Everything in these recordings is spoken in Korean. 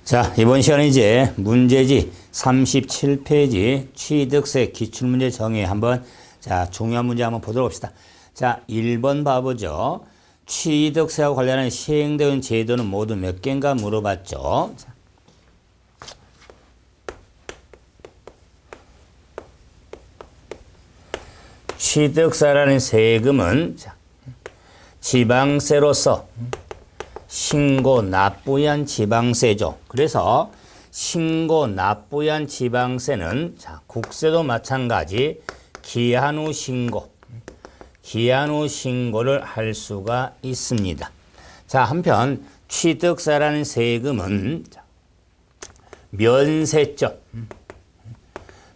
자, 이번 시간에 이제 문제지 37페이지 취득세 기출문제 정의 한번, 자, 중요한 문제 한번 보도록 합시다. 자, 1번 봐보죠. 취득세와 관련한 시행되어 있는 제도는 모두 몇 개인가 물어봤죠. 자. 취득세라는 세금은 지방세로서 신고 납부한 지방세죠. 그래서 신고 납부한 지방세는 국세도 마찬가지 기한 후 신고를 할 수가 있습니다. 자, 한편 취득세라는 세금은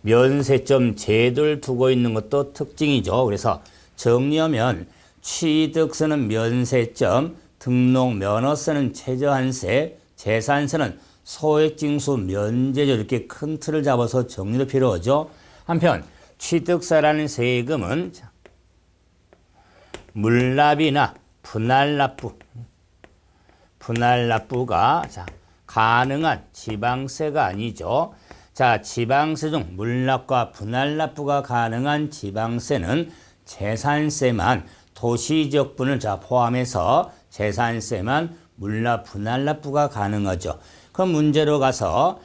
면세점 제도를 두고 있는 것도 특징이죠. 그래서 정리하면 취득세는 면세점, 등록 면허세는 최저한세, 재산세는 소액징수 면제죠. 이렇게 큰 틀을 잡아서 정리도 필요하죠. 한편 취득세라는 세금은 물납이나 분할납부가 가능한 지방세가 아니죠. 자, 지방세 중 물납과 분할납부가 가능한 지방세는 재산세만, 도시지역분을 포함해서 재산세만 물납, 분할납부가 가능하죠. 그럼 문제로 가서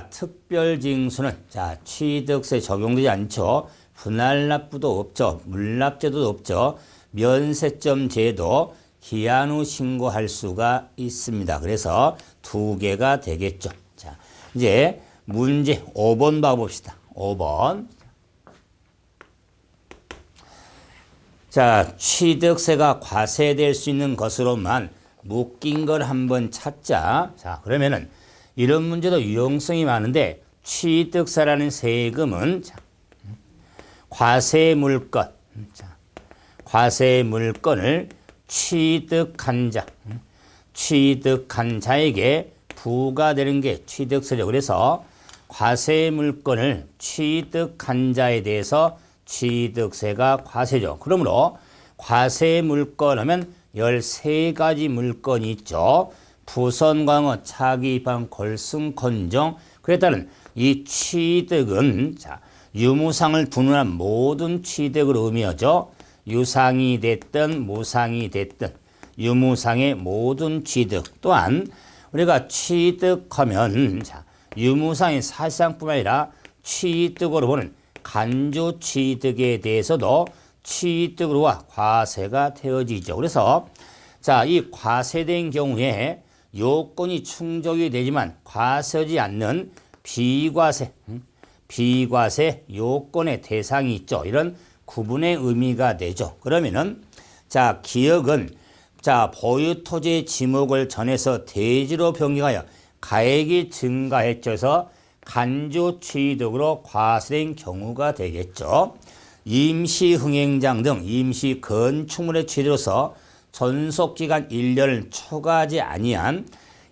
특별징수는 취득세 적용되지 않죠. 분할납부도 없죠. 물납제도도 없죠. 면세점 제도 기한 후 신고할 수가 있습니다. 그래서 두 개가 되겠죠. 자, 이제 문제 5번 봐봅시다. 5번. 자, 취득세가 과세될 수 있는 것으로만 묶인 걸 한번 찾자. 자, 그러면은 이런 문제도 유용성이 많은데, 취득세라는 세금은 과세 물건을 취득한 자에게 부과되는 게 취득세죠. 그래서 과세 물건을 취득한 자에 대해서 취득세가 과세죠. 그러므로 과세 물건 하면 13가지 물건이 있죠. 부선, 광어, 차기, 입항, 골승, 건정. 그에 따른 이 취득은 유무상을 두는 모든 취득을 의미하죠. 유상이 됐든 무상이 됐든 유무상의 모든 취득. 또한 우리가 취득하면 유무상의 사실상뿐만 아니라 취득으로 보는 간주 취득에 대해서도 취득으로와 과세가 되어지죠. 그래서 이 과세된 경우에 요건이 충족이 되지만 과세하지 않는 비과세 요건의 대상이 있죠. 이런 구분의 의미가 되죠. 그러면은 기역은 보유 토지의 지목을 전해서 대지로 변경하여 가액이 증가했죠. 간주 취득으로 과세된 경우가 되겠죠. 임시 흥행장 등 임시 건축물의 취득으로서 존속기간 1년을 초과하지 아니한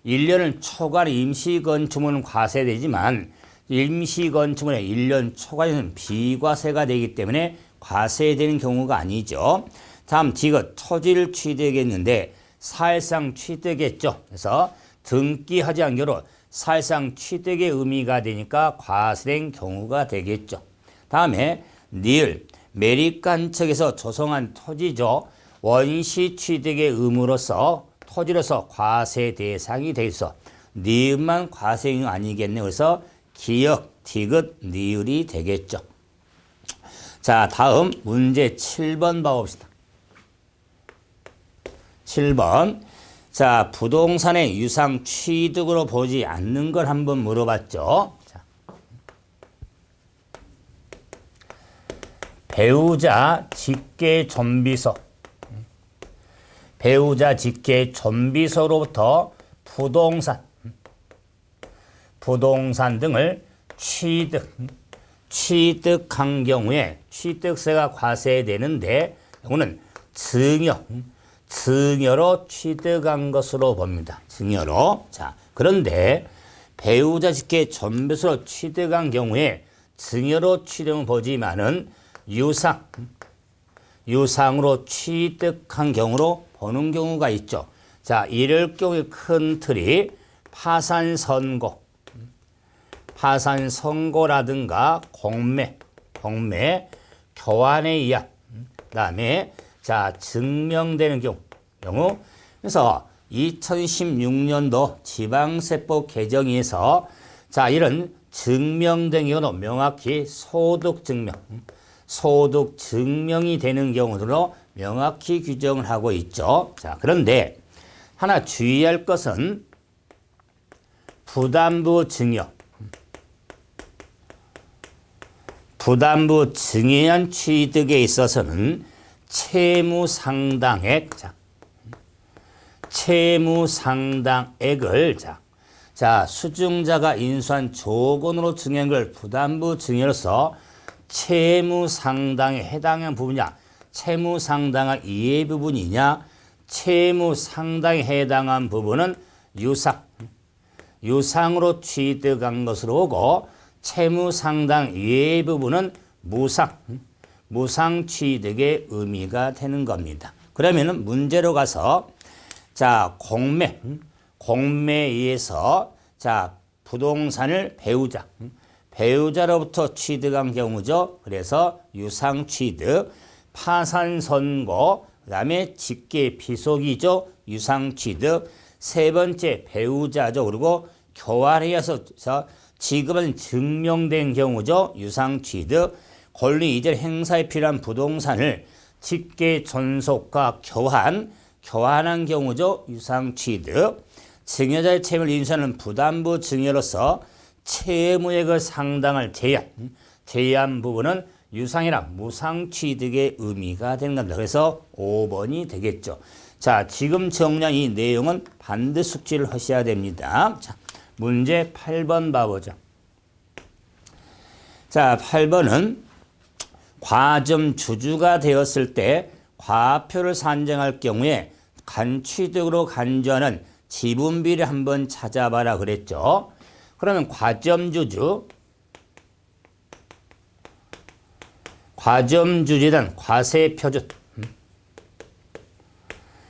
1년을 초과한 임시 건축물은 과세되지만 임시 건축물의 1년 초과는 비과세가 되기 때문에 과세되는 경우가 아니죠. 다음 디귿, 토지를 취득했는데 사실상 취득했죠. 그래서 등기하지 않은 경우 사실상 취득의 의미가 되니까 과세된 경우가 되겠죠. 다음에 니을, 매립간 측에서 조성한 토지죠. 원시 취득의 의무로서 토지로서 과세 대상이 돼 있어. 니은만 과세는 아니겠네요. 그래서 기역, 디귿, 니을이 되겠죠. 자, 다음 문제 7번 봐봅시다. 7번. 자, 부동산의 유상 취득으로 보지 않는 걸 한번 물어봤죠. 배우자 직계 존비소. 배우자 직계 존비소로부터 부동산 등을 취득한 경우에 취득세가 과세되는데, 이거는 증여로 취득한 것으로 봅니다. 증여로. 자, 그런데 배우자 직계 존비소로 취득한 경우에 증여로 취득은 보지만은 유상으로 취득한 경우로 보는 경우가 있죠. 자, 이럴 경우에 큰 틀이 파산선고라든가 공매, 교환에 의한, 그다음에 자 증명되는 경우. 그래서 2016년도 지방세법 개정에서 자 이런 증명된 경우는 명확히 소득 증명이 되는 경우로 명확히 규정을 하고 있죠. 자, 그런데 하나 주의할 것은 부담부 증여에 의한 취득에 있어서는 채무 상당액을 수증자가 인수한 조건으로 증여한 걸 부담부 증여로서 채무 상당에 해당한 부분이냐, 채무 상당한 이해 부분이냐, 채무 상당에 해당한 부분은 유상으로 취득한 것으로 보고 채무 상당 이해 부분은 무상 취득의 의미가 되는 겁니다. 그러면은 문제로 가서 자 공매에 의해서 자 부동산을 배우자로부터 취득한 경우죠. 그래서 유상 취득, 파산 선고, 그다음에 직계 비속이죠. 유상 취득. 세 번째 배우자죠. 그리고 교환에 의해서 지급은 증명된 경우죠. 유상 취득. 권리 이전 행사에 필요한 부동산을 직계 전속과 교환한 경우죠. 유상 취득. 증여자의 채무를 인수하는 부담부 증여로서 채무액을 상당을 제외한 부분은 유상이나 무상 취득의 의미가 되는 겁니다. 그래서 5번이 되겠죠. 자, 지금 정리한 이 내용은 반드시 숙지를 하셔야 됩니다. 자, 문제 8번 봐보죠. 자, 8번은 과점 주주가 되었을 때 과표를 산정할 경우에 간취득으로 간주하는 지분비를 한번 찾아봐라 그랬죠. 그러면 과점주주단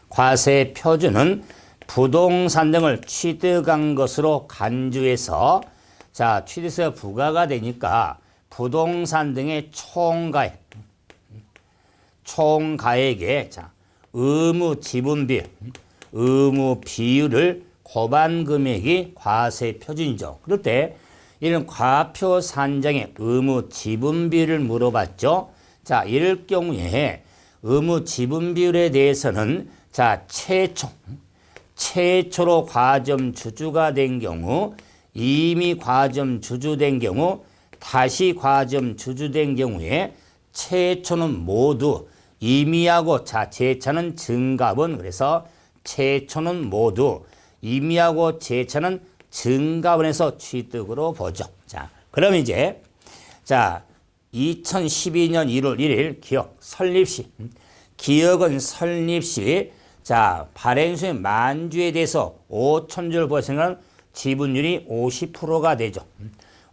과세표준은 부동산 등을 취득한 것으로 간주해서 자 취득세가 부과가 되니까 부동산 등의 총가액의 자 의무 비율을 곱한 금액이 과세 표준이죠. 그럴 때 이런 과표 산정의 의무 지분 비율을 물어봤죠. 자, 이럴 경우에 의무 지분 비율에 대해서는 자, 최초로 과점 주주가 된 경우, 이미 과점 주주된 경우, 다시 과점 주주된 경우에 최초는 모두 임의하고 자, 재차는 증가분. 그래서 최초는 모두 임의하고 재차는 증가분에서 취득으로 보죠. 자, 그럼 이제 자 2012년 1월 1일 기억은 설립 시 자 발행수의 만주에 대해서 5,000주를 보시면 지분율이 50%가 되죠.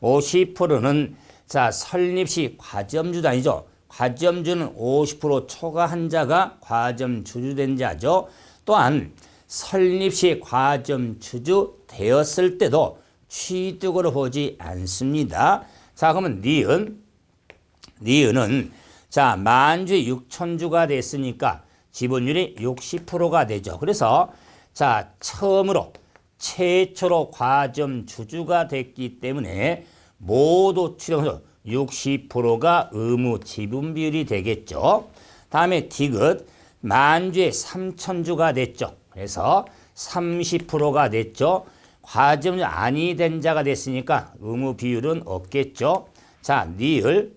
50%는 자 설립 시 과점주도 아니죠. 과점주는 50% 초과한 자가 과점주주된 자죠. 또한 설립 시 과점주주 되었을 때도 취득으로 보지 않습니다. 자, 그러면 니은은 자 만주에 6,000주가 됐으니까 지분율이 60%가 되죠. 그래서 자 최초로 과점주주가 됐기 때문에 모두 취득해서 60%가 의무 지분 비율이 되겠죠. 다음에 디귿 만주에 3,000주가 됐죠. 그래서 30%가 됐죠. 과점이 아니 된 자가 됐으니까 의무 비율은 없겠죠. 자, 니을은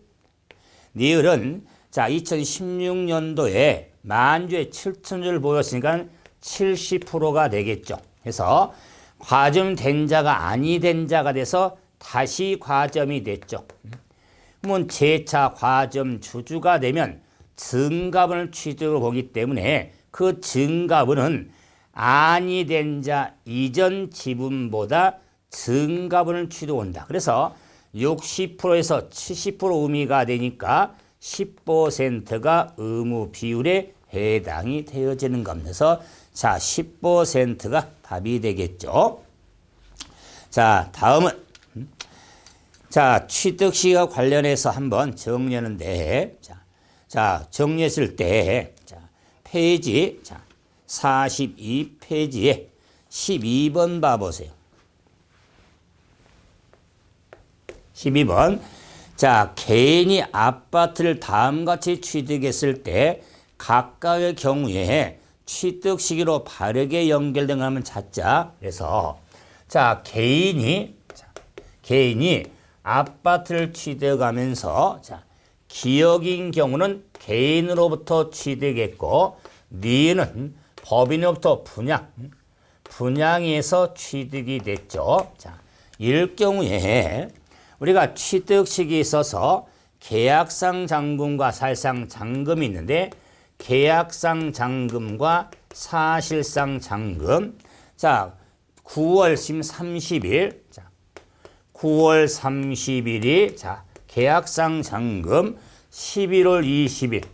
자 2016년도에 만주에 7,000주를 보였으니까 70%가 되겠죠. 그래서 과점 된 자가 아니 된 자가 돼서 다시 과점이 됐죠. 그러면 재차 과점 주주가 되면 증가분을 취득으로 보기 때문에 그 증가분은 아니 된 자 이전 지분보다 증가분을 취득한다. 그래서 60%에서 70% 의미가 되니까 10%가 의무 비율에 해당이 되어지는 겁니다. 그래서 자 10%가 답이 되겠죠. 자, 다음은 자, 취득 시기와 관련해서 한번 정리하는데 자, 정리했을 때 자, 페이지 자, 42페이지에 12번 봐 보세요. 12번. 자, 개인이 아파트를 다음같이 취득했을 때 각각의 경우에 취득 시기로 바르게 연결된 걸 한번 찾자. 그래서 자, 개인이 아파트를 취득하면서 자, 기억인 경우는 개인으로부터 취득했고 니은 법인으로부터 분양에서 취득이 됐죠. 자, 이럴 경우에 우리가 취득 시기에 있어서 계약상 잔금과 사실상 잔금이 있는데 계약상 잔금과 사실상 잔금. 자, 9월 30일. 자, 9월 30일이 자, 계약상 잔금. 11월 20일.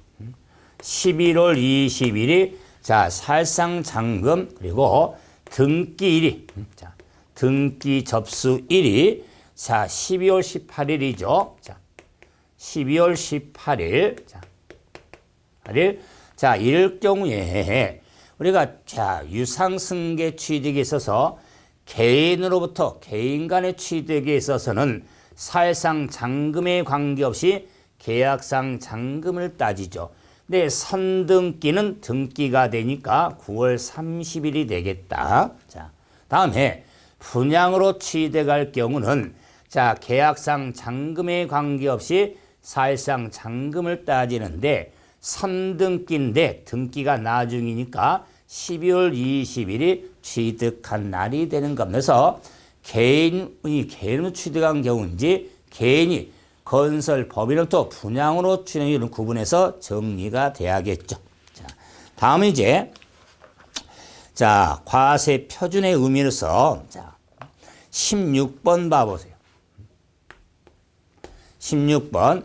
11월 20일이 자, 사실상 잔금. 그리고 등기일이 자, 등기 접수일이 자, 12월 18일이죠. 자, 12월 18일. 자, 8일. 자, 이럴 경우에 우리가 자, 유상승계 취득에 있어서 개인으로부터 개인 간의 취득에 있어서는 사실상 잔금에 관계없이 계약상 잔금을 따지죠. 근데 선등기는 등기가 되니까 9월 30일이 되겠다. 자, 다음에 분양으로 취득할 경우는 자, 계약상 잔금에 관계없이 사실상 잔금을 따지는데 선등기인데 등기가 나중이니까 12월 20일이 취득한 날이 되는 겁니다. 개인으로 취득한 경우인지 개인이 건설 법인으로부터 분양으로 취득을 구분해서 정리가 돼야겠죠. 자, 다음은 이제 자, 과세 표준의 의미로서 자, 16번 봐보세요. 16번.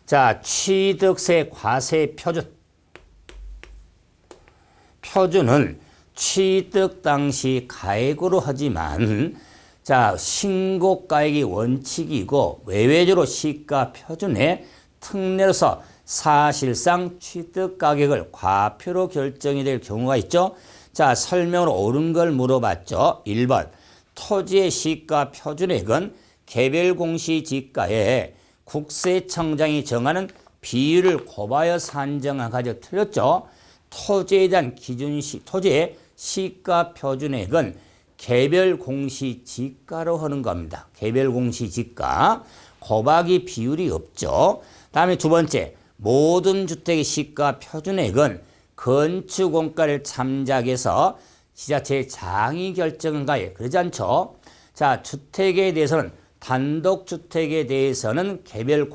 자, 취득세 과세 표준. 표준은 취득 당시 가액으로 하지만 자, 신고가액이 원칙이고 외외적으로 시가 표준에 특례로서 사실상 취득 가격을 과표로 결정이 될 경우가 있죠. 자, 설명으로 옳은 걸 물어봤죠. 1번. 토지의 시가 표준액은 개별 공시지가에 국세청장이 정하는 비율을 곱하여 산정한 가지고 틀렸죠. 토지에 대한 토지의 시가 표준액은 개별 공시지가로 하는 겁니다. 개별 공시지가. 곱하기 비율이 없죠. 다음에 두 번째. 모든 주택의 시가 표준액은 건축 원가를 참작해서 지자체의 장이 결정한 가액. 그러지 않죠. 자, 주택에 대해서는 단독주택에 대해서는 개별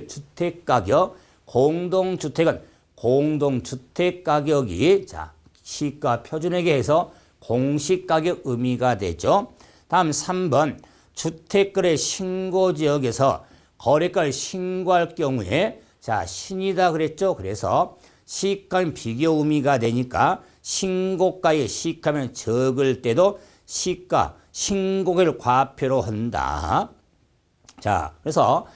주택 가격, 공동주택은 공동주택 가격이 자, 시가 표준액에 의해서 공시 가격 의미가 되죠. 다음 3번. 주택거래 신고 지역에서 거래가를 신고할 경우에 자, 신이다 그랬죠. 그래서 시가는 비교 의미가 되니까 신고가에 시가면 적을 때도 신고가를 과표로 한다. 자, 그래서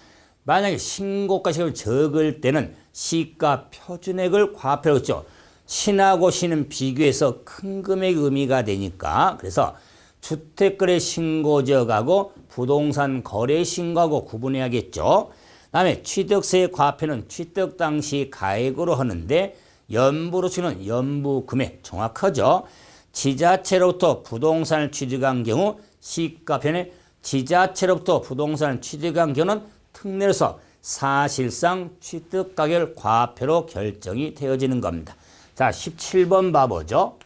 만약에 신고가 시가를 적을 때는 시가 표준액을 과표로 했죠. 신하고 신은 비교해서 큰 금액 의미가 되니까 그래서 주택거래 신고지역하고 부동산 거래 신고하고 구분해야겠죠. 다음에 취득세 과표는 취득 당시 가액으로 하는데 연부로 치는 연부 금액 정확하죠. 지자체로부터 부동산을 취득한 경우 시가편에 지자체로부터 부동산을 취득한 경우는 특례로서 사실상 취득 가격을 과표로 결정이 되어지는 겁니다. 자, 17번 봐보죠.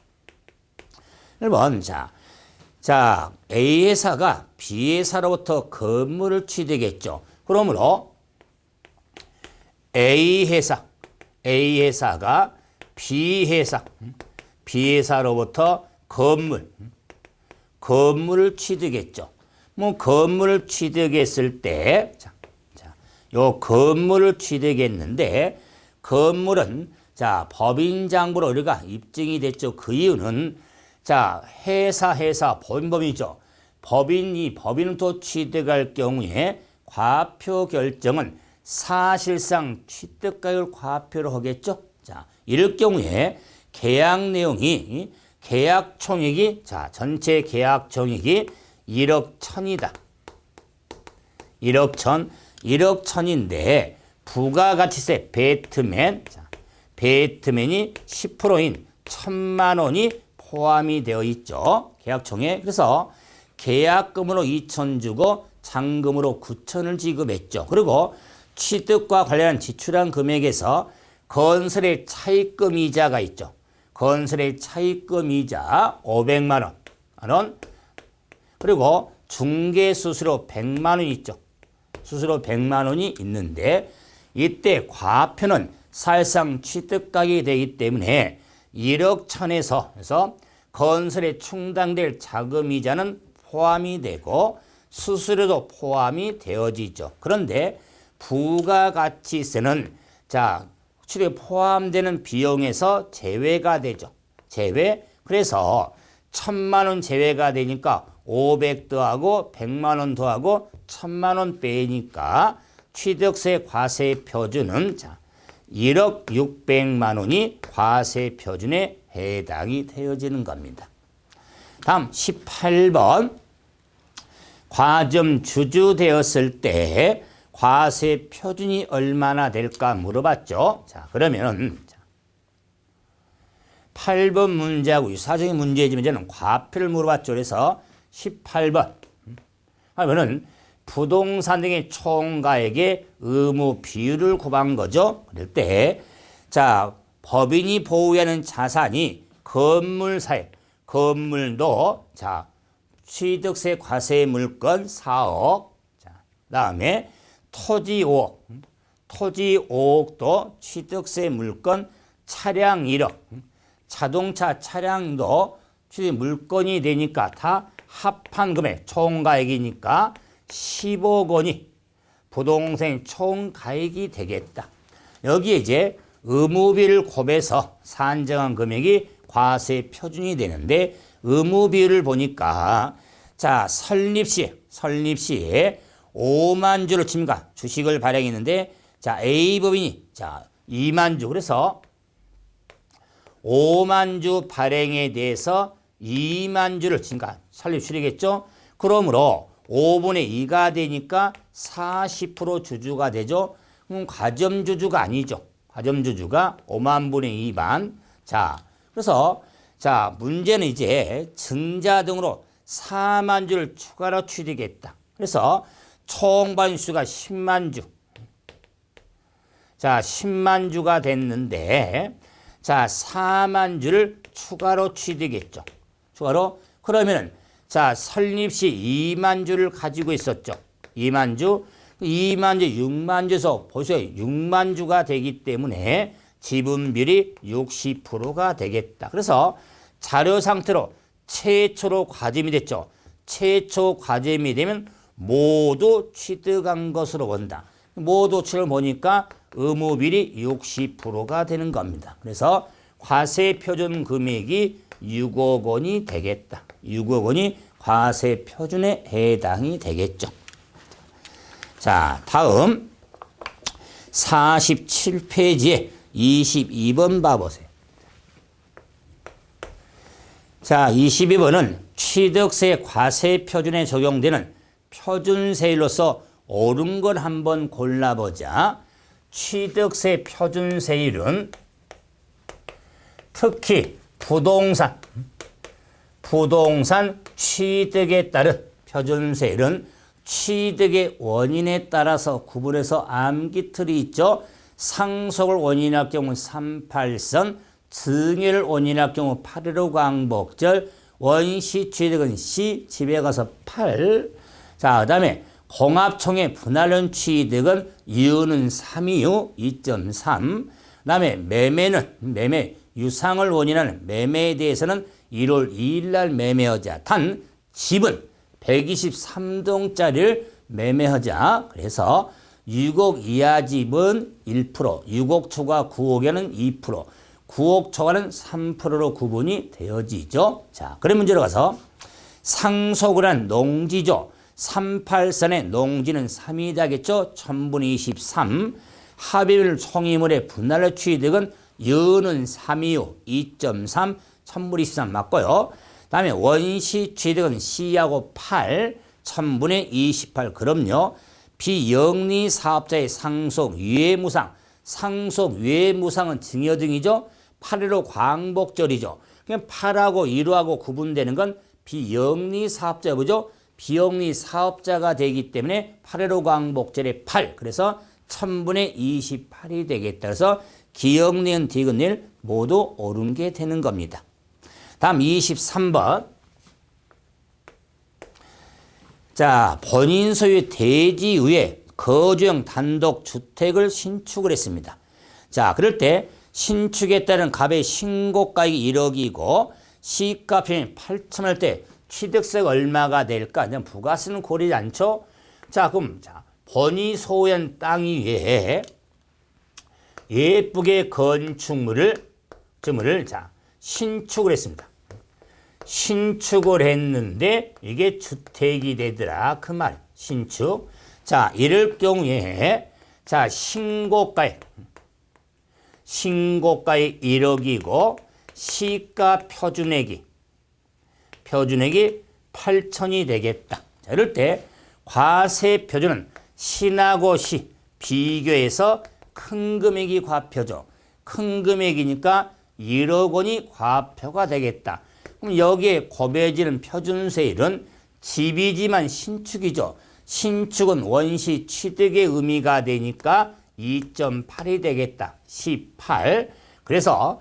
1번. 자, A 회사가 B 회사로부터 건물을 취득했죠. 그러므로 A 회사가 B 회사로부터 건물을 취득했죠. 뭐 건물을 취득했을 때, 요 건물을 취득했는데 건물은 자, 법인장부로 우리가 입증이 됐죠. 그 이유는 자, 회사 법인법이죠. 법인은 또 취득할 경우에 과표 결정은 사실상 취득가액을 과표로 하겠죠. 자, 이럴 경우에 계약 내용이 계약 총액이 자, 전체 계약 총액이 1억 1,000이다. 1억 1,000인데 부가가치세 배트맨 자, 배트맨이 10%인 1,000만 원이 포함이 되어 있죠. 계약총액. 그래서 계약금으로 2,000 주고 잔금으로 9,000을 지급했죠. 그리고 취득과 관련한 지출한 금액에서 건설의 차입금 이자가 있죠. 건설의 차입금 이자 500만 원. 그리고 중개수수료 100만 원이 있죠. 수수료 100만 원이 있는데 이때 과표는 사실상 취득가격이 되기 때문에 1억 1,000에서 그래서 건설에 충당될 자금이자는 포함이 되고 수수료도 포함이 되어지죠. 그런데 부가가치세는 자, 수수료에 포함되는 비용에서 제외가 되죠. 제외. 그래서 1,000만 원 제외가 되니까 500 더하고 100만 원 더하고 1,000만 원 빼니까 취득세 과세 표준은 자, 1억 600만 원이 과세 표준에 해당이 되어지는 겁니다. 다음 18번 과점 주주되었을 때 과세 표준이 얼마나 될까 물어봤죠. 자, 그러면 8번 문제하고 유사적인 문제지만 이제는 과표를 물어봤죠. 그래서 18번 하면은 부동산 등의 총가액의 의무 비율을 구한 거죠. 그럴 때, 자, 법인이 보유하는 자산이 건물사에, 건물도, 자, 취득세 과세 물건 4억, 자, 그 다음에 토지 5억, 토지 5억도 취득세 물건 차량 1억, 자동차 차량도 취득 물건이 되니까 다 합한 금액, 총가액이니까 10억 원이 부동산 총가액이 되겠다. 여기에 이제 의무비를 곱해서 산정한 금액이 과세 표준이 되는데 의무비를 보니까 자, 설립시에 5만 주를 침가 주식을 발행했는데 자, A법인이 자, 2만 주 그래서 5만 주 발행에 대해서 2만 주를 침가 설립출이겠죠. 그러므로 5분의 2가 되니까 40% 주주가 되죠. 그럼 과점주주가 아니죠. 과점주주가 5만 분의 2만. 자, 그래서 자, 문제는 이제 증자 등으로 4만 주를 추가로 취득했다. 그래서 총 반수가 10만 주. 자, 10만 주가 됐는데 자, 4만 주를 추가로 취득했죠. 추가로. 그러면은 자, 설립 시 2만 주를 가지고 있었죠. 2만 주. 2만 주, 6만 주에서 보세요. 6만 주가 되기 때문에 지분비율이 60%가 되겠다. 그래서 자료 상태로 최초로 과점이 됐죠. 최초 과점이 되면 모두 취득한 것으로 본다. 모두 취를 보니까 의무비율이 60%가 되는 겁니다. 그래서 과세 표준 금액이 6억 원이 되겠다. 6억 원이 과세 표준에 해당이 되겠죠. 자, 다음 47페이지에 22번 봐보세요. 자, 22번은 취득세 과세 표준에 적용되는 표준세율로서 옳은 걸 한번 골라보자. 취득세 표준세율은 특히 부동산 취득에 따른 표준세율은 취득의 원인에 따라서 구분해서 암기틀이 있죠. 상속을 원인할 경우 38선, 증여를 원인할 경우 8.15 광복절, 원시 취득은 C, 집에 가서 8. 자, 그 다음에 공합총회 분할론 취득은 이유는 3이유 2.3. 그 다음에 매매, 유상을 원인하는 매매에 대해서는 1월 2일 날 매매하자. 단, 집은 123동짜리를 매매하자. 그래서 6억 이하 집은 1%, 6억 초과 9억에는 2%, 9억 초과는 3%로 구분이 되어지죠. 자, 그런 문제로 가서 상속을 한 농지죠. 38선의 농지는 3이 되겠죠. 1000분의 23. 합의를 총이물의 분할로 취득은 여는 3이요. 2.3. 1000분의 23 맞고요. 다음에 원시 취득은 C하고 8. 1000분의 28. 그럼요. 비영리 사업자의 상속 유예무상. 상속 유예무상은 증여등이죠. 8.15 광복절이죠. 그냥 8하고 1호하고 구분되는 건 비영리 사업자 뭐죠? 비영리 사업자가 되기 때문에 8.15 광복절의 8. 그래서 1000분의 28이 되겠다. 그래서 기억니은 디귿일 모두 옳은 게 되는 겁니다. 다음 23번. 자, 본인 소유 대지 위에 거주형 단독 주택을 신축을 했습니다. 자, 그럴 때 신축에 따른 갑의 신고가액이 1억이고 시가평이 8천원일 때 취득세가 얼마가 될까? 부가세는 고리지 않죠? 자, 그럼 본인이 소유한 땅 위에 예쁘게 건축물을 신축을 했습니다. 신축을 했는데 이게 주택이 되더라. 그 말. 신축. 자, 이럴 경우에 신고가액 1억이고 시가 표준액이 8천이 되겠다. 자, 이럴 때 과세 표준은 신하고 시 비교해서 큰 금액이 과표죠. 큰 금액이니까 1억 원이 과표가 되겠다. 그럼 여기에 곱해지는 표준세율은 집이지만 신축이죠. 신축은 원시 취득의 의미가 되니까 2.8이 되겠다. 18. 그래서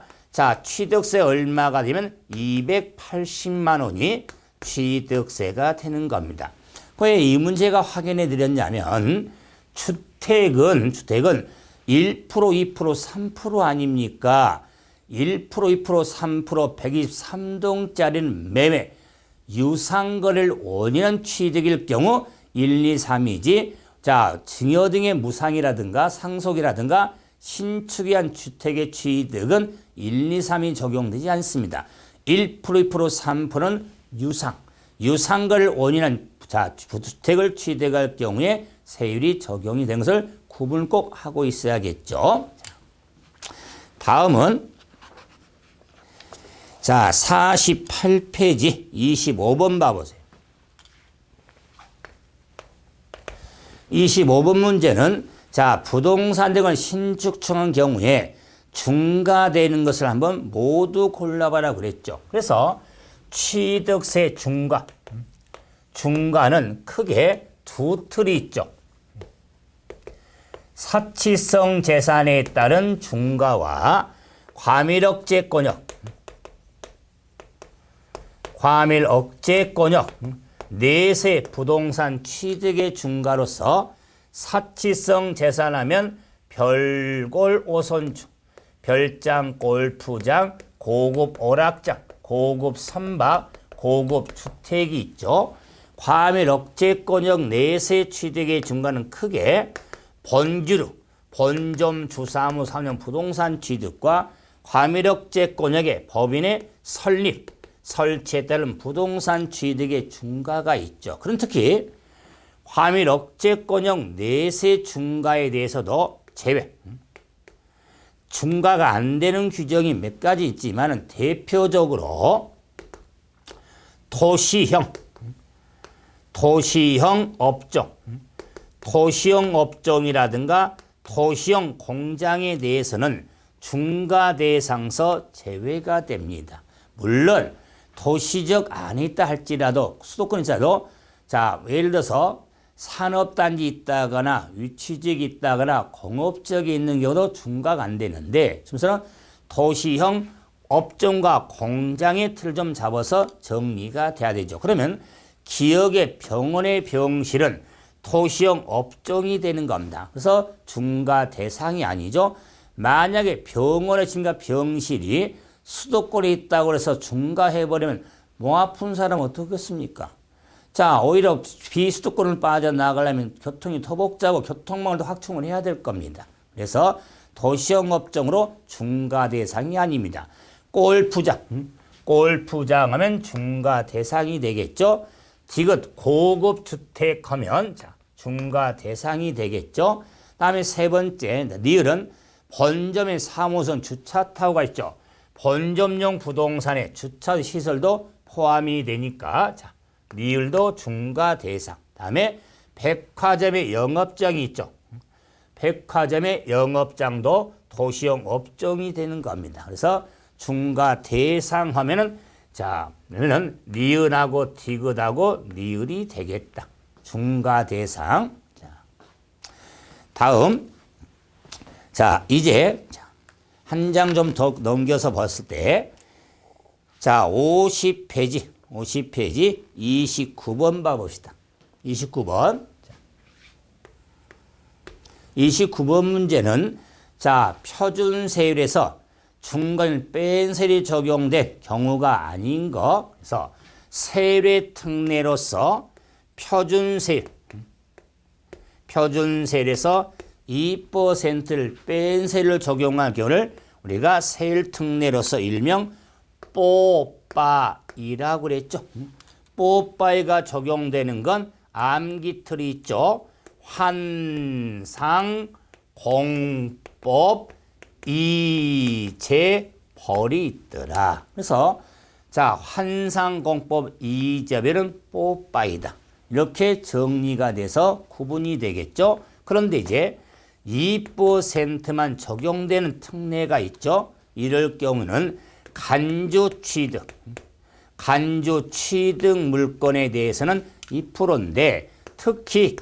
취득세 얼마가 되면 280만 원이 취득세가 되는 겁니다. 왜 이 문제가 확인해 드렸냐면 주택은 1%, 2%, 3% 아닙니까? 1%, 2%, 3%, 123동짜리는 매매, 유상거래를 원인한 취득일 경우 1, 2, 3이지 증여 등의 무상이라든가 상속이라든가 신축이 한 주택의 취득은 1, 2, 3이 적용되지 않습니다. 1%, 2%, 3%는 유상거래를 원인한 주택을 취득할 경우에 세율이 적용이 된 것을 구분을 꼭 하고 있어야겠죠. 다음은 48페이지 25번 봐보세요. 25번 문제는 부동산 등을 신축청한 경우에 중과되는 것을 한번 모두 골라봐라 그랬죠. 그래서 취득세 중과는 크게 두 틀이 있죠. 사치성 재산에 따른 중과와 과밀억제권역 내세 부동산 취득의 중과로서 사치성 재산하면 별골 오선주, 별장 골프장, 고급 오락장, 고급 선박, 고급 주택이 있죠. 과밀억제권역 내세 취득의 중과는 크게 본주류, 본점 주사무 상용 부동산 취득과 과밀억제권역의 법인의 설립, 설치에 따른 부동산 취득의 중과가 있죠. 그럼 특히 과밀억제권역 내세 중과에 대해서도 제외. 중과가 안 되는 규정이 몇 가지 있지만 대표적으로 도시형 업종, 도시형 업종이라든가 도시형 공장에 대해서는 중과 대상서 제외가 됩니다. 물론 도시적 안에 있다 할지라도 수도권에 있어도 예를 들어서 산업단지 있다거나 위치지역이 있다거나 공업지역이 있는 경우도 중과가 안 되는데 지금서는 도시형 업종과 공장의 틀을 좀 잡아서 정리가 돼야 되죠. 그러면 기업의 병원의 병실은 도시형 업종이 되는 겁니다. 그래서 중과 대상이 아니죠. 만약에 병원의 짐과 병실이 수도권에 있다고 해서 중과해버리면 몸 아픈 사람 어떻겠습니까? 오히려 비수도권을 빠져나가려면 교통이 더 복잡하고 교통망을 더 확충을 해야 될 겁니다. 그래서 도시형 업종으로 중과 대상이 아닙니다. 골프장, 골프장 하면 중과 대상이 되겠죠. 디귿 고급 주택 하면 자, 중과 대상이 되겠죠. 다음에 세 번째 리을은 본점에 3호선 주차 타워가 있죠. 본점용 부동산에 주차 시설도 포함이 되니까 자, 리을도 중과 대상. 다음에 백화점의 영업장이 있죠. 백화점의 영업장도 도시용 업종이 되는 겁니다. 그래서 중과 대상 하면은 자, 그러면은 니은하고 디귿하고 리을이 되겠다. 중과 대상. 자, 다음. 자, 이제 한 장 좀 더 넘겨서 봤을 때 자, 50페이지 29번 봐 봅시다. 29번. 29번 문제는 자, 표준세율에서 중간 뺀 세율이 적용된 경우가 아닌 거. 그래서 세율의 특례로서 표준세율에서 2%를 뺀 세율을 적용한 경우를 우리가 세율 특례로서 일명 뽀빠이라고 그랬죠. 뽀빠이가 적용되는 건 암기틀이 있죠. 환상공법 이재벌이 있더라. 그래서 자, 환상공법 이재벌은 뽀빠이다. 이렇게 정리가 돼서 구분이 되겠죠. 그런데 이제 2%만 적용되는 특례가 있죠. 이럴 경우는 간주취득 물건에 대해서는 2%인데 특히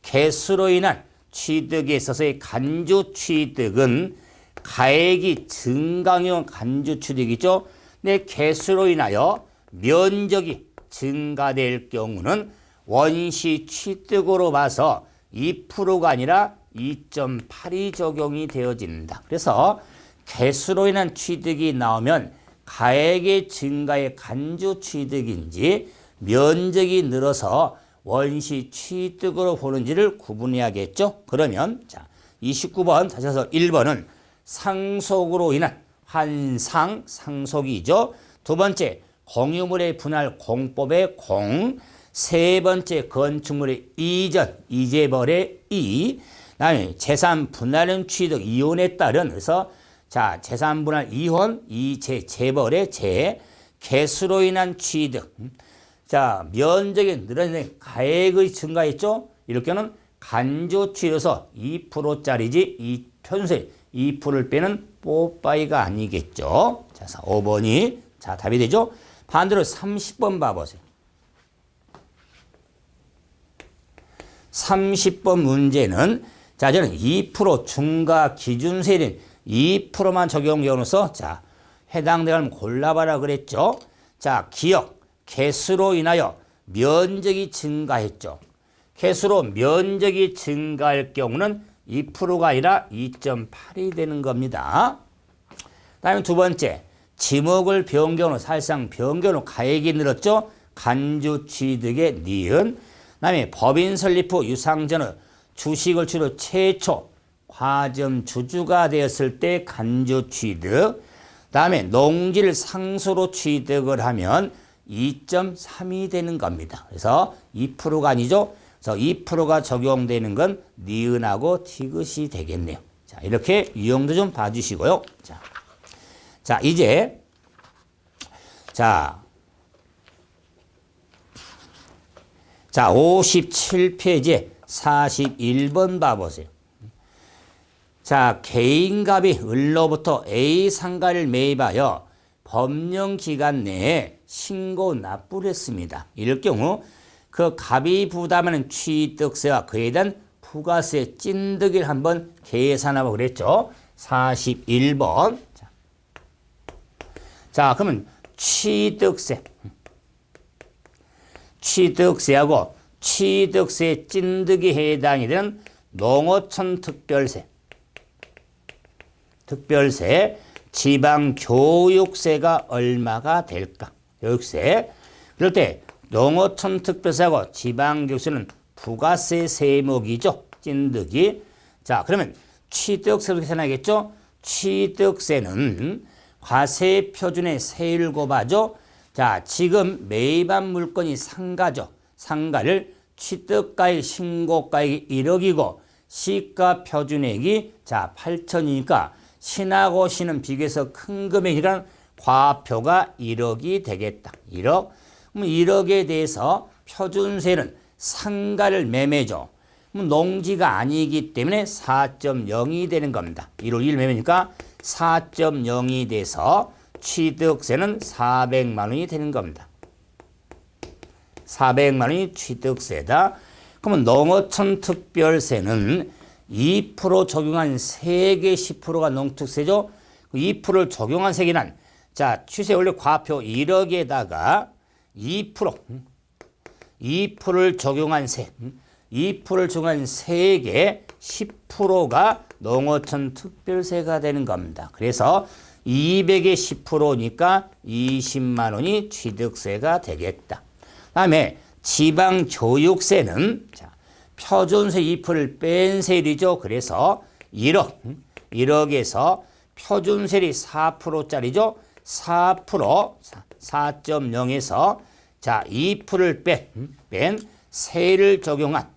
개수로 인한 취득에 있어서의 간주취득은 가액이 증강형 간주취득이죠. 근데 개수로 인하여 면적이 증가될 경우는 원시 취득으로 봐서 2%가 아니라 2.8이 적용이 되어진다. 그래서 개수로 인한 취득이 나오면 가액의 증가의 간주 취득인지 면적이 늘어서 원시 취득으로 보는지를 구분해야겠죠. 그러면 자, 29번 다시 해서 1번은 상속으로 인한 상속이죠. 두 번째 공유물의 분할 공법의 공. 세 번째 건축물의 이재벌의 다음에 재산 분할은 취득 이혼에 따른. 그래서 자, 재산 분할 이혼 재벌의 개수로 인한 취득. 자, 면적이 늘어나는 가액의 증가했죠. 이렇게는 간주 취득에서 2%짜리지 표준세 2%를 빼는 뽀빠이가 아니겠죠. 자, 5번이 자, 답이 되죠. 반대로 30번 봐보세요. 30번 문제는 자, 저는 2% 중과 기준세율인 2%만 적용되어서 자, 해당되는 골라봐라 그랬죠. 자, 개수로 인하여 면적이 증가했죠. 개수로 면적이 증가할 경우는 2%가 아니라 2.8이 되는 겁니다. 다음에 두 번째, 지목을 변경으로 사실상 변경으로 가액이 늘었죠. 간주 취득의 니은. 다음에 법인 설립 후 유상전의 주식을 주로 최초 과점 주주가 되었을 때 간주 취득. 다음에 농지를 상수로 취득을 하면 2.3이 되는 겁니다. 그래서 2%가 아니죠. 그래서 2%가 적용되는 건 니은하고 디귿이 되겠네요. 자, 이렇게 유형도 좀 봐주시고요. 자, 이제 자, 57페이지에 41번 봐보세요. 자, 개인갑이 을로부터 A 상가를 매입하여 법령기간 내에 신고 납부를 했습니다. 이럴 경우 그 갑이 부담하는 취득세와 그에 대한 부가세 찐득을 한번 계산하고 그랬죠. 41번. 자, 그러면 취득세하고 취득세 찐득이 해당이 되는 농어촌 특별세, 지방교육세가 얼마가 될까? 교육세. 그럴 때 농어촌 특별세하고 지방교육세는 부가세 세목이죠. 찐득이. 자, 그러면 취득세로 계산하겠죠? 취득세는 과세 표준의 세율 곱하죠. 자, 지금 매입한 물건이 상가죠. 상가를 취득가액 신고가액이 1억이고 시가 표준액이 자 8천이니까 신하고 신은 비교해서 큰 금액이란 과표가 1억이 되겠다. 1억. 그럼 1억에 대해서 표준세는 상가를 매매죠. 그럼 농지가 아니기 때문에 4.0이 되는 겁니다. 1월 1일 매매니까 4.0이 돼서 취득세는 400만 원이 되는 겁니다. 400만 원이 취득세다. 그러면 농어촌 특별세는 2% 적용한 세계 10%가 농특세죠. 2%를 적용한 세계는 자, 취세 원래 과표 1억에다가 2%를 적용한 세, 2%를 적용한 세계 10%가 농어촌 특별세가 되는 겁니다. 그래서 200의 10%니까 20만 원이 취득세가 되겠다. 다음에 지방교육세는 자, 표준세 2%를 뺀 세율이죠. 그래서 1억에서 표준세율이 4%짜리죠. 4.0에서 자 2%를 뺀 세를 적용한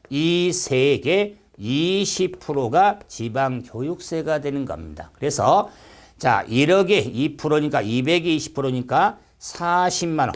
이 세액의 20%가 지방교육세가 되는 겁니다. 그래서 자 1억에 2%니까 200에 20%니까 40만 원.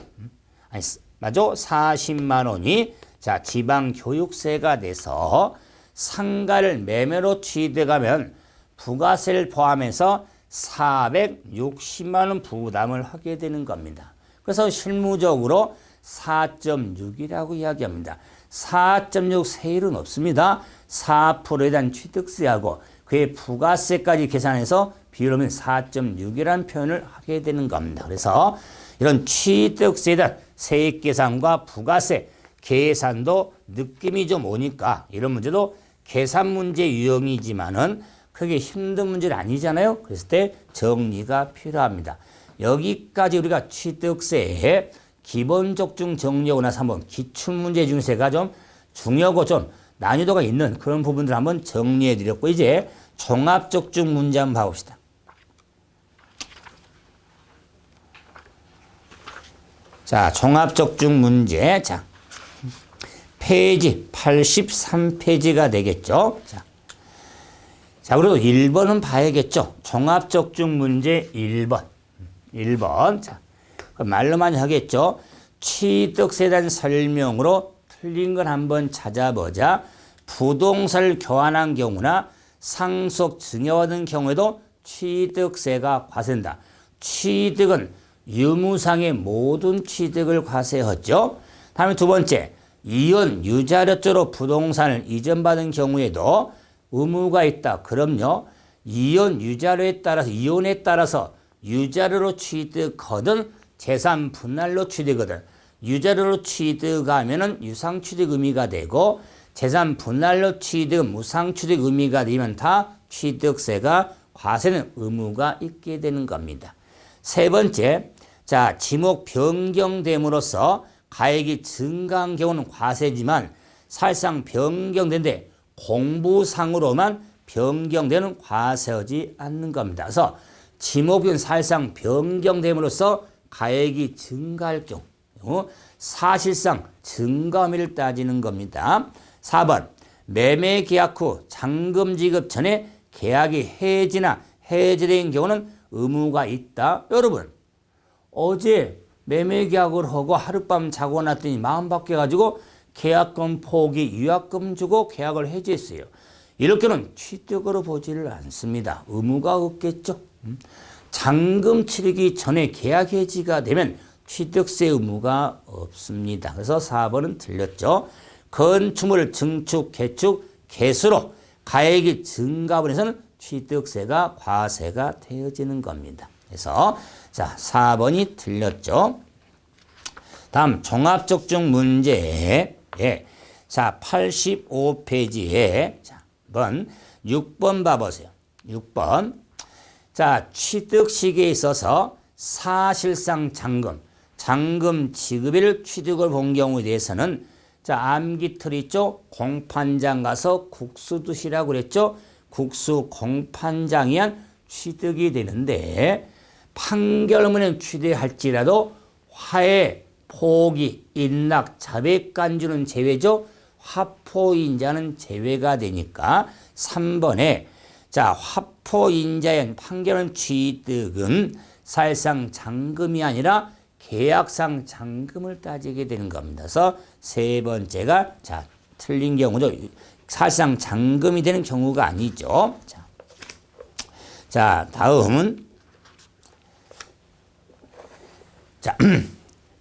아니, 맞죠? 40만 원이 자 지방교육세가 돼서 상가를 매매로 취득하면 부가세를 포함해서 460만 원 부담을 하게 되는 겁니다. 그래서 실무적으로 4.6이라고 이야기합니다. 4.6 세율은 없습니다. 4%에 대한 취득세하고 그의 부가세까지 계산해서 비율하면 4.6이라는 표현을 하게 되는 겁니다. 그래서 이런 취득세에 대한 세액 계산과 부가세 계산도 느낌이 좀 오니까 이런 문제도 계산 문제 유형이지만은 크게 힘든 문제는 아니잖아요. 그랬을 때 정리가 필요합니다. 여기까지 우리가 취득세의 기본적중 정리하고 나서 한번 기출문제 중세가 좀 중요하고 좀 난이도가 있는 그런 부분들 한번 정리해 드렸고 이제 종합적중 문제 한번 봐봅시다. 자, 종합적중 문제. 자, 페이지 83페이지가 되겠죠. 자, 그리고 1번은 봐야겠죠. 종합적중 문제 1번. 1번. 자, 말로만 하겠죠. 취득세에 대한 설명으로 틀린 걸 한번 찾아보자. 부동산을 교환한 경우나 상속 증여받은 경우에도 취득세가 과세된다. 취득은 유무상의 모든 취득을 과세하죠. 다음에 두 번째, 이혼 유자료조로 부동산을 이전받은 경우에도 의무가 있다. 그럼요. 이혼 유자료에 따라서 이혼에 따라서 유자료로 취득하든 재산 분할로 취득하든 유자료로 취득하면은 유상 취득 의미가 되고 재산 분할로 취득 무상 취득 의미가 되면 다 취득세가 과세는 의무가 있게 되는 겁니다. 세 번째, 자, 지목 변경됨으로써 가액이 증가한 경우는 과세지만 사실상 변경된데 공부상으로만 변경되는 과세하지 않는 겁니다. 그래서 지목은 사실상 변경됨으로써 가액이 증가할 경우 사실상 증가함을 따지는 겁니다. 4번 매매 계약 후 잔금 지급 전에 계약이 해지나 해지된 경우는 의무가 있다. 여러분 어제 매매 계약을 하고 하룻밤 자고 났더니 마음 바뀌어가지고 계약금 포기 유약금 주고 계약을 해지했어요. 이렇게는 취득으로 보지를 않습니다. 의무가 없겠죠. 잔금 치르기 전에 계약 해지가 되면 취득세 의무가 없습니다. 그래서 4번은 틀렸죠. 건축물 증축, 개축, 개수로 가액이 증가하면 해서는 취득세가 과세가 되어지는 겁니다. 그래서 자 4번이 틀렸죠. 다음 종합적중 문제 자 85페이지에 자 한번 6번 봐보세요. 6번 자 취득 시기에 있어서 사실상 잔금 지급일 취득을 본 경우에 대해서는 자 암기틀 있죠. 공판장 가서 국수 드시라고 그랬죠. 국수 공판장이 한 취득이 되는데 판결문에 취득할지라도 화해, 포기, 인락, 자백간주는 제외죠. 화포인자는 제외가 되니까 3번에 자 화포인자의 판결문 취득은 사실상 잔금이 아니라 계약상 잔금을 따지게 되는 겁니다. 그래서 세 번째가 자 틀린 경우죠. 사실상 잔금이 되는 경우가 아니죠. 자 다음은 자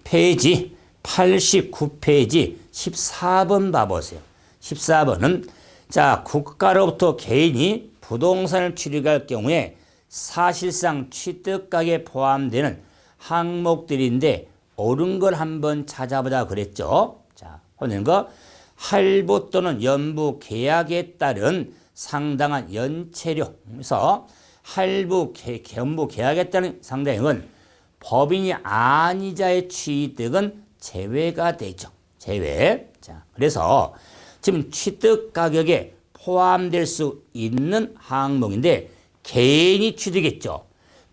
페이지 89페이지 14번 봐보세요. 14번은 자 국가로부터 개인이 부동산을 취득할 경우에 사실상 취득가액에 포함되는 항목들인데 옳은 걸 한번 찾아보자 그랬죠. 자, 보는 거 할부 또는 연부 계약에 따른 상당한 연체료. 그래서 할부 연부 계약에 따른 상당액은 법인이 아니자의 취득은 제외가 되죠. 제외. 자, 그래서 지금 취득 가격에 포함될 수 있는 항목인데 개인이 취득했죠.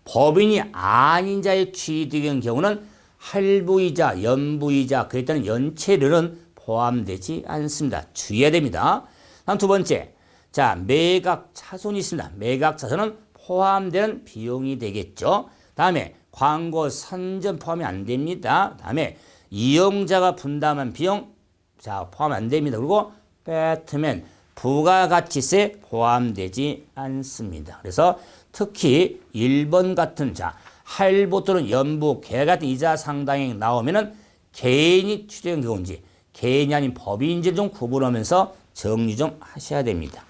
법인이 아닌 자의 취득인 경우는 할부이자, 연부이자, 그에 따른 연체료는 포함되지 않습니다. 주의해야 됩니다. 다음 두 번째. 자, 매각 차손이 있습니다. 매각 차손은 포함되는 비용이 되겠죠. 다음에 광고 선전 포함이 안 됩니다. 다음에 이용자가 분담한 비용 자 포함 안 됩니다. 그리고 배트맨 부가가치세 포함되지 않습니다. 그래서 특히 1번 같은 자 할부 또는 연부 계약 같은 이자 상당액 나오면은 개인이 취득한 경우인지 개인이 아닌 법인인지 좀 구분하면서 정리 좀 하셔야 됩니다.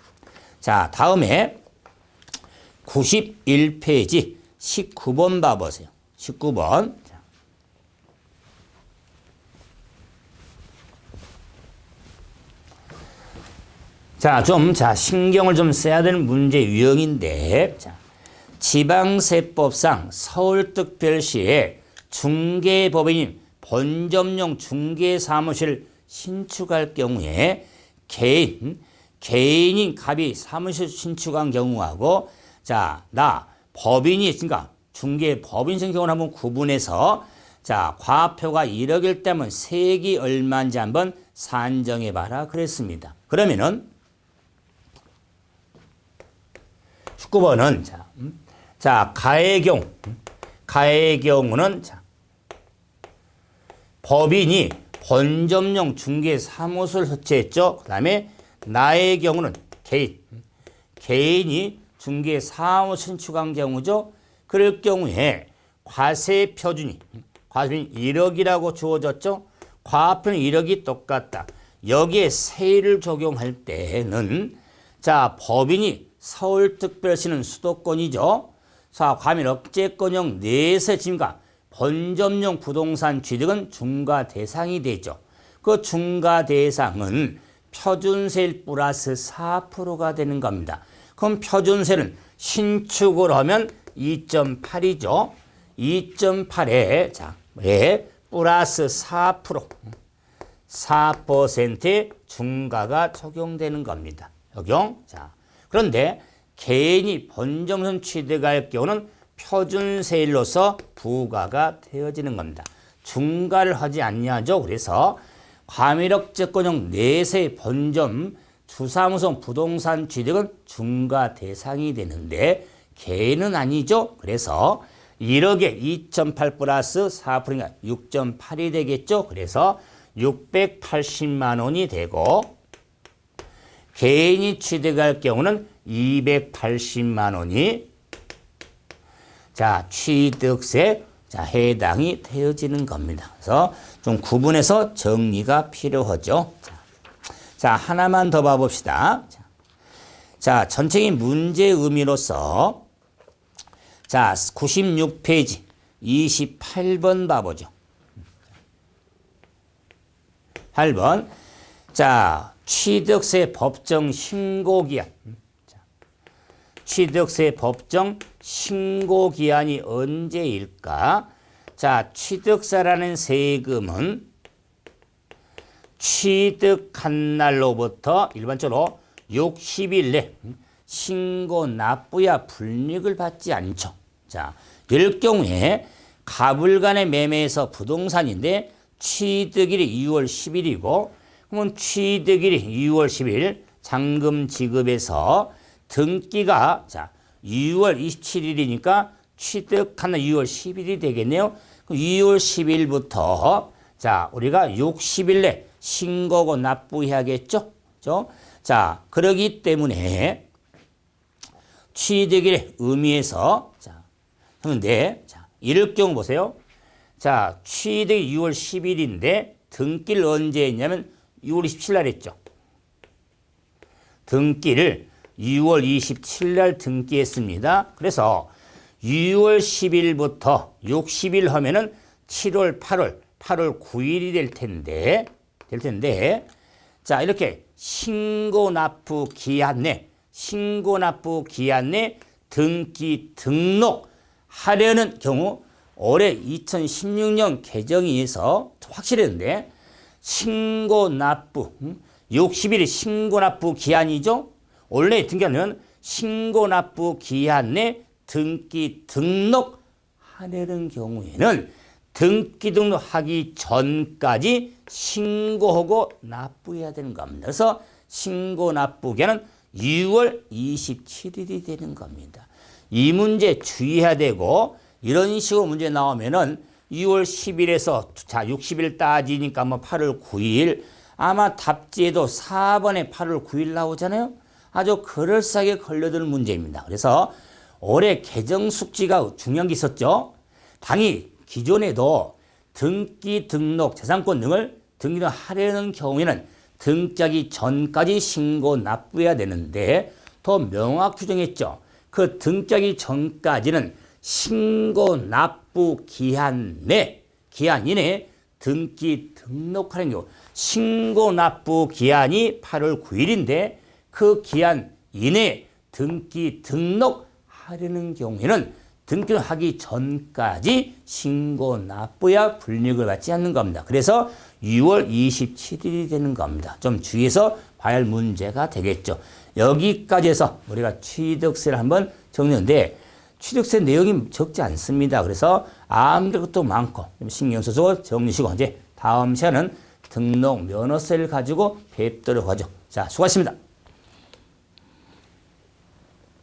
자 다음에 91페이지 19번 봐보세요. 19번. 자, 신경을 좀 써야 되는 문제 유형인데, 자, 지방세법상 서울특별시에 중개법인인 본점용 중개사무실 신축할 경우에 개인인 갑이 사무실 신축한 경우하고, 자, 법인이 있으니까 중개법인인 경우를 한번 구분해서, 자, 과표가 1억일 때면 세액이 얼마인지 한번 산정해봐라 그랬습니다. 그러면은, 19번은 자 가의 경우는 자 법인이 본점용 중개 사무소를 설치했죠. 그다음에 나의 경우는 개인이 중개 사무소 신축한 경우죠. 그럴 경우에 과세 표준이 1억이라고 주어졌죠. 과표는 1억이 똑같다. 여기에 세율을 적용할 때는 자 법인이 서울특별시는 수도권이죠. 자, 과밀 억제권형 내세 침가 본점용 부동산 취득은 중과 대상이 되죠. 그 중과 대상은 표준세율 플러스 4%가 되는 겁니다. 그럼 표준세는 신축을 하면 2.8이죠. 2.8에 자, 플러스 4%, 4%의 중과가 적용되는 겁니다. 적용. 자. 그런데 개인이 본점선 취득할 경우는 표준세율로서 부과가 되어지는 겁니다. 중과를 하지 않냐죠. 그래서 과밀억제권형 내세 본점 주사무소 부동산 취득은 중과 대상이 되는데 개인은 아니죠. 그래서 1억에 2.8 플러스 4%가 6.8이 되겠죠. 그래서 680만 원이 되고 개인이 취득할 경우는 280만 원이 자 취득세 자 해당이 되어지는 겁니다. 그래서 좀 구분해서 정리가 필요하죠. 자 하나만 더 봐봅시다. 자 전체적인 문제 의미로서 자 96페이지 28번 봐보죠. 8번 자 취득세 법정 신고기한 취득세 법정 신고기한이 언제일까? 자 취득세라는 세금은 취득한 날로부터 일반적으로 60일 내 신고 납부야 불이익을 받지 않죠. 자 될 경우에 가불간의 매매에서 부동산인데 취득일이 2월 10일이고 그러면 취득일이 2월 10일 잔금 지급에서 등기가 자 2월 27일이니까 취득하는 2월 10일이 되겠네요. 그럼 2월 10일부터 자 우리가 60일 내 신고고 납부해야겠죠. 그렇죠? 자 그러기 때문에 취득일의 의미에서 자 그런데 자 이럴 경우 보세요. 자 취득이 6월 10일인데 등기를 언제 했냐면 6월 27일 날 했죠. 등기를 6월 27일 날 등기했습니다. 그래서 6월 10일부터 60일 하면은 7월, 8월 9일이 될 텐데 자 이렇게 신고납부 기한 내 등기 등록하려는 경우 올해 2016년 개정에서 확실했는데 신고납부 60일이 신고납부 기한이죠. 원래 등기하면 신고납부 기한 내 등기 등록하려는 경우에는 등기 등록하기 전까지 신고하고 납부해야 되는 겁니다. 그래서 신고납부 기한은 6월 27일이 되는 겁니다. 이 문제 주의해야 되고 이런 식으로 문제 나오면은 6월 10일에서 자 60일 따지니까 뭐 8월 9일 아마 답지에도 4번에 8월 9일 나오잖아요. 아주 그럴싸하게 걸려드는 문제입니다. 그래서 올해 개정 숙지가 중요한 게 있었죠. 당이 기존에도 등기 등록 재산권 등을 등기하려는 경우에는 등기하기 전까지 신고 납부해야 되는데 더 명확 규정했죠. 그 등기하기 전까지는 신고 납부 기한 이내 등기 등록하는 경우 신고 납부 기한이 8월 9일인데 그 기한 이내 등기 등록하려는 경우에는 등기하기 전까지 신고 납부야 불이익을 받지 않는 겁니다. 그래서 6월 27일이 되는 겁니다. 좀 주의해서 봐야 할 문제가 되겠죠. 여기까지 해서 우리가 취득세를 한번 정리했는데 취득세 내용이 적지 않습니다. 그래서 아무것도 많고 좀 신경 써서 정리시고 이제 다음 시간은 등록 면허세를 가지고 뵙도록 하죠. 자, 수고하셨습니다.